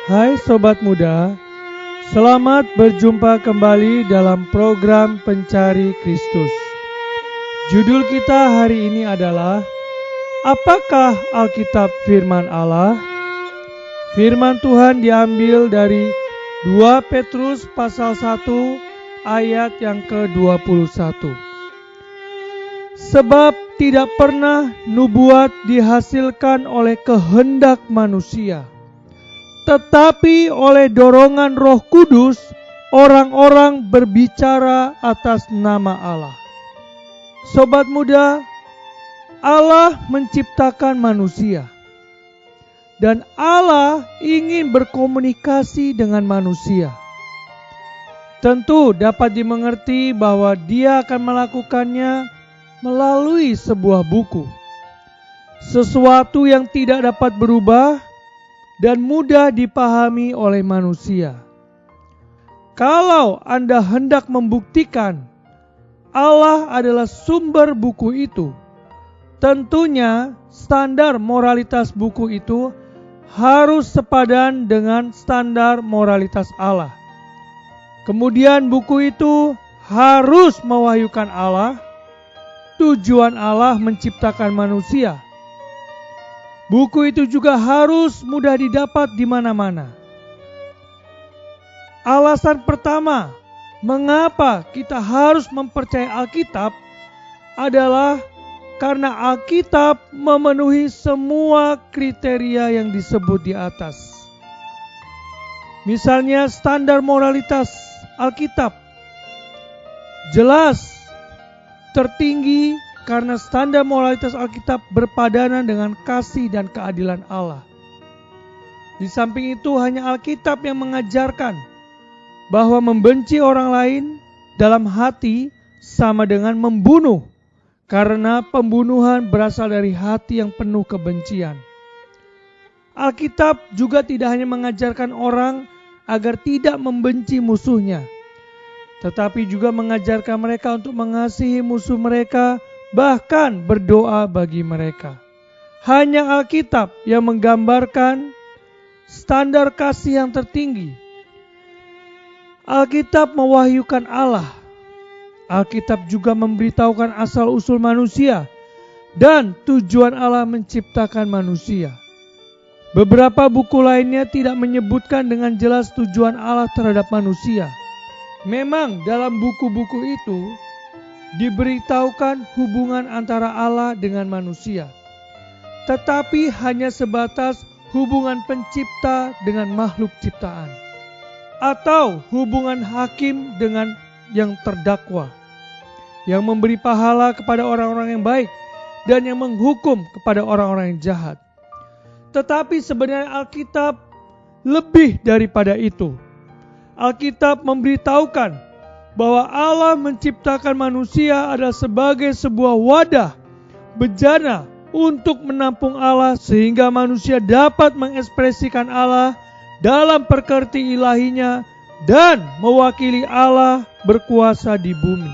Hai Sobat Muda, selamat berjumpa kembali dalam program Pencari Kristus. Judul kita hari ini adalah Apakah Alkitab Firman Allah? Firman Tuhan diambil dari 2 Petrus pasal 1 ayat yang ke-21. Sebab tidak pernah nubuat dihasilkan oleh kehendak manusia, tetapi oleh dorongan Roh Kudus, orang-orang berbicara atas nama Allah. Sobat muda, Allah menciptakan manusia. Dan Allah ingin berkomunikasi dengan manusia. Tentu dapat dimengerti bahwa Dia akan melakukannya melalui sebuah buku. Sesuatu yang tidak dapat berubah dan mudah dipahami oleh manusia. Kalau Anda hendak membuktikan Allah adalah sumber buku itu, tentunya standar moralitas buku itu harus sepadan dengan standar moralitas Allah. Kemudian buku itu harus mewahyukan Allah, tujuan Allah menciptakan manusia. Buku itu juga harus mudah didapat di mana-mana. Alasan pertama, mengapa kita harus mempercayai Alkitab adalah karena Alkitab memenuhi semua kriteria yang disebut di atas. Misalnya standar moralitas Alkitab jelas tertinggi karena standar moralitas Alkitab berpadanan dengan kasih dan keadilan Allah. Di samping itu hanya Alkitab yang mengajarkan bahwa membenci orang lain dalam hati sama dengan membunuh, karena pembunuhan berasal dari hati yang penuh kebencian. Alkitab juga tidak hanya mengajarkan orang agar tidak membenci musuhnya, tetapi juga mengajarkan mereka untuk mengasihi musuh mereka, bahkan berdoa bagi mereka. Hanya Alkitab yang menggambarkan standar kasih yang tertinggi. Alkitab mewahyukan Allah. Alkitab juga memberitahukan asal-usul manusia dan tujuan Allah menciptakan manusia. Beberapa buku lainnya tidak menyebutkan dengan jelas tujuan Allah terhadap manusia. Memang dalam buku-buku itu diberitahukan hubungan antara Allah dengan manusia, tetapi hanya sebatas hubungan pencipta dengan makhluk ciptaan, atau hubungan hakim dengan yang terdakwa, yang memberi pahala kepada orang-orang yang baik dan yang menghukum kepada orang-orang yang jahat. Tetapi sebenarnya Alkitab lebih daripada itu. Alkitab memberitahukan bahwa Allah menciptakan manusia adalah sebagai sebuah wadah bejana untuk menampung Allah, sehingga manusia dapat mengekspresikan Allah dalam pekerti ilahinya dan mewakili Allah berkuasa di bumi.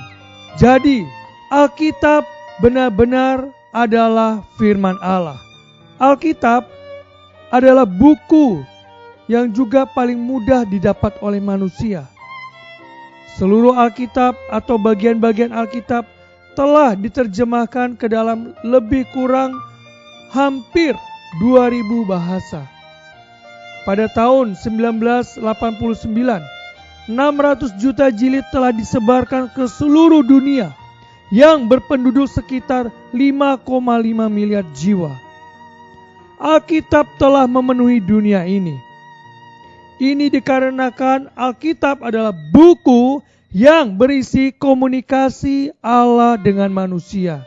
Jadi, Alkitab benar-benar adalah firman Allah. Alkitab adalah buku yang juga paling mudah didapat oleh manusia. Seluruh Alkitab atau bagian-bagian Alkitab telah diterjemahkan ke dalam lebih kurang hampir 2000 bahasa. Pada tahun 1989, 600 juta jilid telah disebarkan ke seluruh dunia yang berpenduduk sekitar 5,5 miliar jiwa. Alkitab telah memenuhi dunia ini. Ini dikarenakan Alkitab adalah buku yang berisi komunikasi Allah dengan manusia.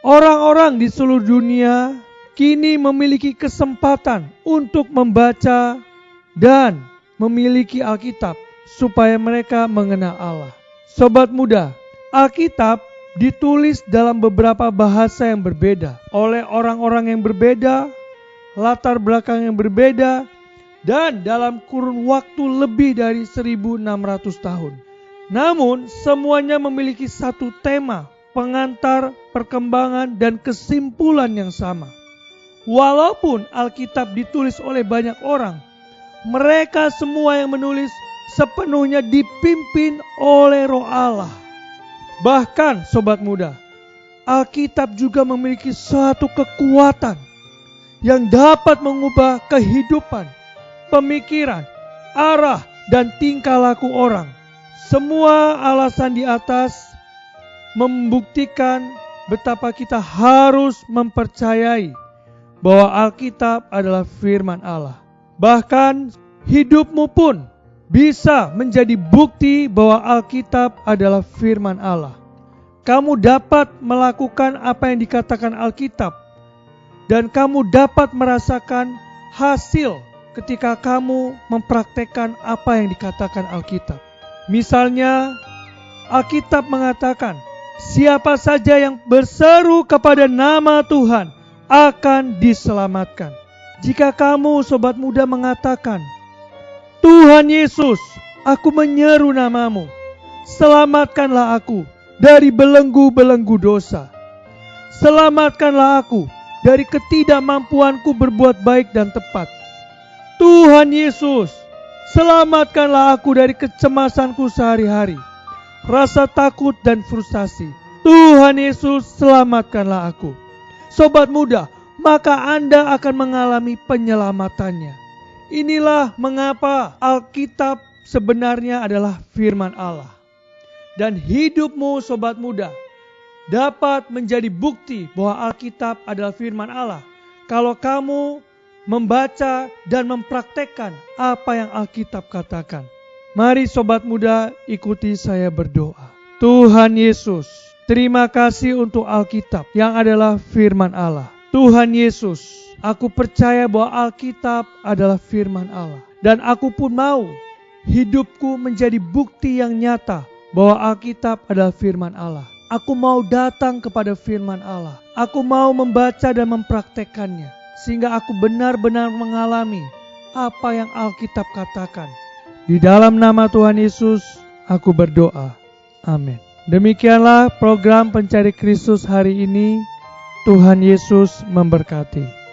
Orang-orang di seluruh dunia kini memiliki kesempatan untuk membaca dan memiliki Alkitab supaya mereka mengenal Allah. Sobat muda, Alkitab ditulis dalam beberapa bahasa yang berbeda oleh orang-orang yang berbeda, latar belakang yang berbeda, dan dalam kurun waktu lebih dari 1600 tahun. Namun semuanya memiliki satu tema, pengantar, perkembangan, dan kesimpulan yang sama. Walaupun Alkitab ditulis oleh banyak orang, mereka semua yang menulis sepenuhnya dipimpin oleh Roh Allah. Bahkan sobat muda, Alkitab juga memiliki suatu kekuatan yang dapat mengubah kehidupan, pemikiran, arah, dan tingkah laku orang. Semua alasan di atas membuktikan betapa kita harus mempercayai bahwa Alkitab adalah firman Allah. Bahkan hidupmu pun bisa menjadi bukti bahwa Alkitab adalah firman Allah. Kamu dapat melakukan apa yang dikatakan Alkitab, dan kamu dapat merasakan hasil ketika kamu mempraktekkan apa yang dikatakan Alkitab. Misalnya, Alkitab mengatakan, siapa saja yang berseru kepada nama Tuhan akan diselamatkan. Jika kamu sobat muda mengatakan, Tuhan Yesus, aku menyeru namamu, selamatkanlah aku dari belenggu-belenggu dosa. Selamatkanlah aku dari ketidakmampuanku berbuat baik dan tepat. Tuhan Yesus, selamatkanlah aku dari kecemasanku sehari-hari, rasa takut dan frustasi. Tuhan Yesus, selamatkanlah aku. Sobat muda, maka Anda akan mengalami penyelamatannya. Inilah mengapa Alkitab sebenarnya adalah firman Allah. Dan hidupmu sobat muda dapat menjadi bukti bahwa Alkitab adalah firman Allah kalau kamu membaca dan mempraktekkan apa yang Alkitab katakan. Mari sobat muda, ikuti saya berdoa. Tuhan Yesus, terima kasih untuk Alkitab yang adalah firman Allah. Tuhan Yesus, aku percaya bahwa Alkitab adalah firman Allah. Dan aku pun mau hidupku menjadi bukti yang nyata bahwa Alkitab adalah firman Allah. Aku mau datang kepada firman Allah. Aku mau membaca dan mempraktekkannya, sehingga aku benar-benar mengalami apa yang Alkitab katakan. Di dalam nama Tuhan Yesus, aku berdoa. Amin. Demikianlah program Pencari Kristus hari ini. Tuhan Yesus memberkati.